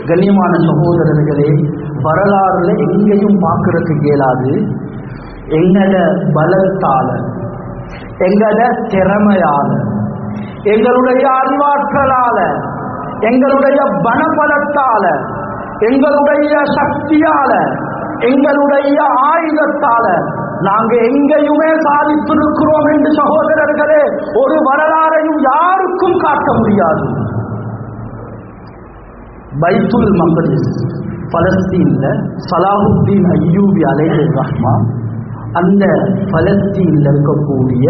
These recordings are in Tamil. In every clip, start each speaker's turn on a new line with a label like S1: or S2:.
S1: கண்ணியமான சகோதரர்களே, வரலாறுல எங்கேயும் பார்க்கறதுக்கு இயலாது. எங்கட பலத்தால, எங்கட திறமையால, எங்களுடைய அறிவாற்றலால, எங்களுடைய பணபலத்தால, எங்களுடைய சக்தியால, எங்களுடைய ஆயுதத்தால நாங்க எங்கேயுமே சாதித்திருக்கிறோம் என்று சகோதரர்களே ஒரு வரலாறையும் யாருக்கும் காட்ட முடியாது. பைத்துல் மக்திஸ் பலஸ்தீன்ல சலாஹுத்தீன் அய்யூபி அலைஹி ரஹ்மான் அந்த பலஸ்தீன்ல இருக்கக்கூடிய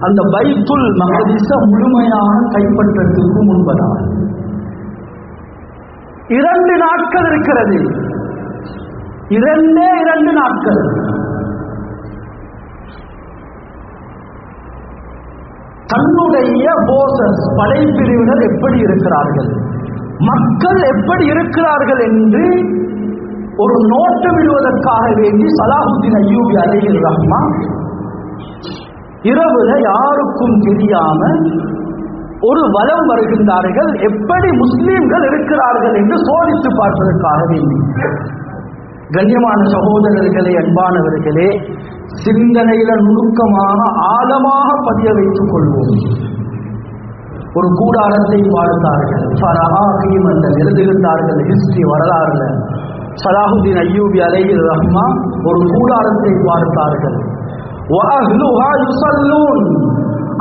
S1: அந்த பைத்துல் மக்திஸ முழுமையாக கைப்பற்றதுக்கு முன்பதாக 2 நாட்கள் இருக்கிறது. 2 நாட்கள். தன்னுடைய போசஸ் படைப்பிரிவினர் எப்படி இருக்கிறார்கள், மக்கள் எப்படி இருக்கிறார்கள் என்று ஒரு நோட்டம் விடுவதற்காக வேண்டி சலாஹுத்தீன் அய்யூபி அலைஹி ரஹ்மான் இரவுல யாருக்கும் தெரியாம ஒரு வலம் வருகின்றார்கள், எப்படி முஸ்லிம்கள் இருக்கிறார்கள் என்று சோதித்து பார்ப்பதற்காக வேண்டி. கண்ணியமான சகோதரர்களே, அன்பானவர்களே, சிந்தனையில நுணுக்கமாக ஆழமாக பதிய வைத்துக் கொள்வோம். ஒரு கூடாரத்தை பார்த்தார்கள், ஃபரஹாஹீம் என்று எழுதுகின்றார்கள் ஹிஸ்டரி வரலாறுல. சலாஹுத்தீன் அய்யூபி அலைஹி ரஹ்மான் ஒரு கூடாரத்தை பார்த்தார்கள். வஅஹ்லுஹா யுஸல்லூன்,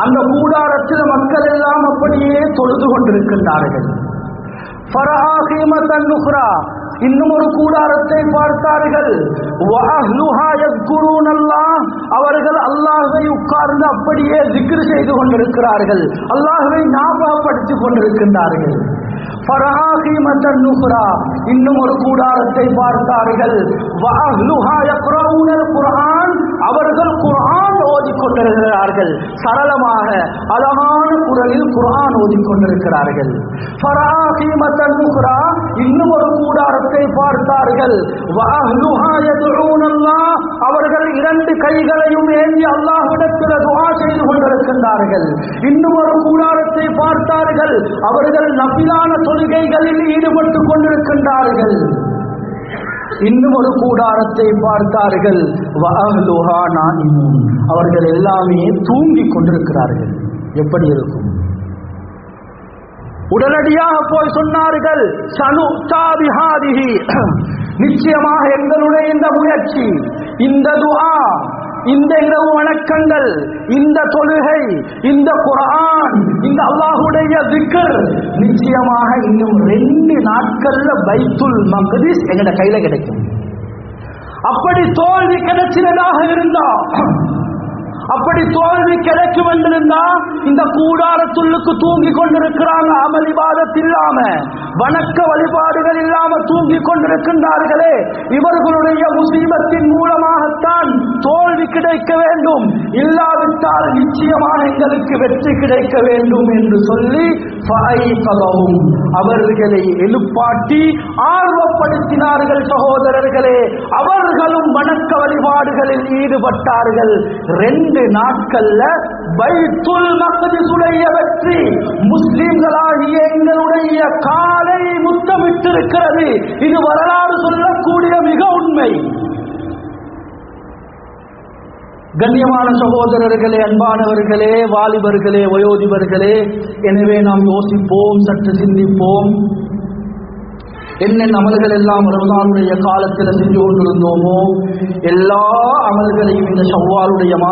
S1: அந்த கூடாரத்தில் மக்கள் எல்லாம் அப்படியே தொழுது கொண்டிருக்கின்றார்கள். ஃபரஹாஹீமத்தன் உக்ரா, இன்னும் ஒரு கூடாரத்தை பார்த்தார்கள். வஅஹ்லுஹா யஸ்குரூனல்லாஹ், அவர்கள் அல்லாஹ்வை உட்கார்ந்து அப்படியே திக்ர் செய்து கொண்டிருக்கிறார்கள், அல்லாஹ்வை ஞாபகப்படுத்திக் கொண்டிருக்கின்றார்கள். ஃபரஹாஹீமத்தன் உக்ரா, இன்னும் ஒரு கூடாரத்தை பார்த்தார்கள். வஅஹ்லுஹா யக்ரஊனல் குர்ஆன், அவர்கள் குர்ஆன் ஓதிக்கொண்டிருக்கிறார்கள், சரளமாக அழகான குரலில் குர்ஆன் ஓதிக்கொண்டிருக்கிறார்கள். ஃபரஹாஹீமத்தன் உக்ரா, இன்னும் ஒரு கூடாரத்தை பார்த்தார்கள். வஅஹ்லுஹா யதுஊனல்லாஹ், அவர்கள் 2 கைகளையும் ஏந்தி அல்லாஹ்விடத்தில் துஆ செய்து கொண்டிருக்கின்றார்கள். இன்னும் ஒரு கூடாரத்தை பார்த்தார்கள், அவர்கள் நஃபிலான தொழுகைகளில் ஈடுபட்டுக் கொண்டிருக்கின்றார்கள். இன்னும் ஒரு கூடாரத்தை பார்த்தார்கள். வஅஹ்லுஹா நாயிமூன், அவர்கள் எல்லாமே தூங்கிக் கொண்டிருக்கிறார்கள். எப்படி இருக்கும்? உடனடியாக போய் சொன்னார்கள், சனுதா பிஹாதிஹி, நிச்சயமாக எங்களுடைய இந்த முயற்சி, இந்த துஆ, இந்த இரவு வணக்கங்கள், இந்த தொழுகை, இந்த குர்ஆன், இந்த அல்லாஹ்வுடைய திக்ர் நிச்சயமாக இன்னும் 2 நாட்கள்ல பைத்துல் மக்திஸ் எங்கட கையில கிடைக்கும். அப்படி தோல்வி கிடைச்சினதாக இருந்தா, அப்படி தோல்வி கிடைக்கும் என்றிருந்தா இந்த கூடாரத்துள்ளுக்கு தூங்கி கொண்டிருக்கிறாங்க, அமல் இபாதத் இல்லாம, வணக்க வழிபாடுகள் இல்லாம தூங்கி கொண்டிருக்கின்றார்களே, இவர்களுடைய முசீபத்தின் மூலமாகத்தான் தோல்வி கிடைக்க வேண்டும், இல்லாவிட்டால் நிச்சயமாக எங்களுக்கு வெற்றி கிடைக்க வேண்டும் என்று சொல்லி ஃபஐஃபதஹும், அவர்களை எழுப்பாட்டி ஆர்வப்படுத்தினார்கள். சகோதரர்களே, அவர்களும் வணக்க வழிபாடுகளில் ஈடுபட்டார்கள். 2 நாட்கள்ல பைத்துல் மக்திஸுடைய வெற்றி முஸ்லிம்களாகிய எங்களுடைய காலை முத்தமிட்டிருக்கிறது. இது வரலாறு சொல்லக்கூடிய மிக உண்மை. கண்ணியமான சகோதரர்களே, அன்பானவர்களே, வாலிபர்களே, வயோதிபர்களே, எனவே நாம் யோசிப்போம், சற்று சிந்திப்போம். என்னென்ன அமல்கள் எல்லாம் ரமலானுடைய காலத்தில் செஞ்சு கொண்டிருந்தோமோ எல்லா அமல்களையும் இந்த ஷவ்வாலுடைய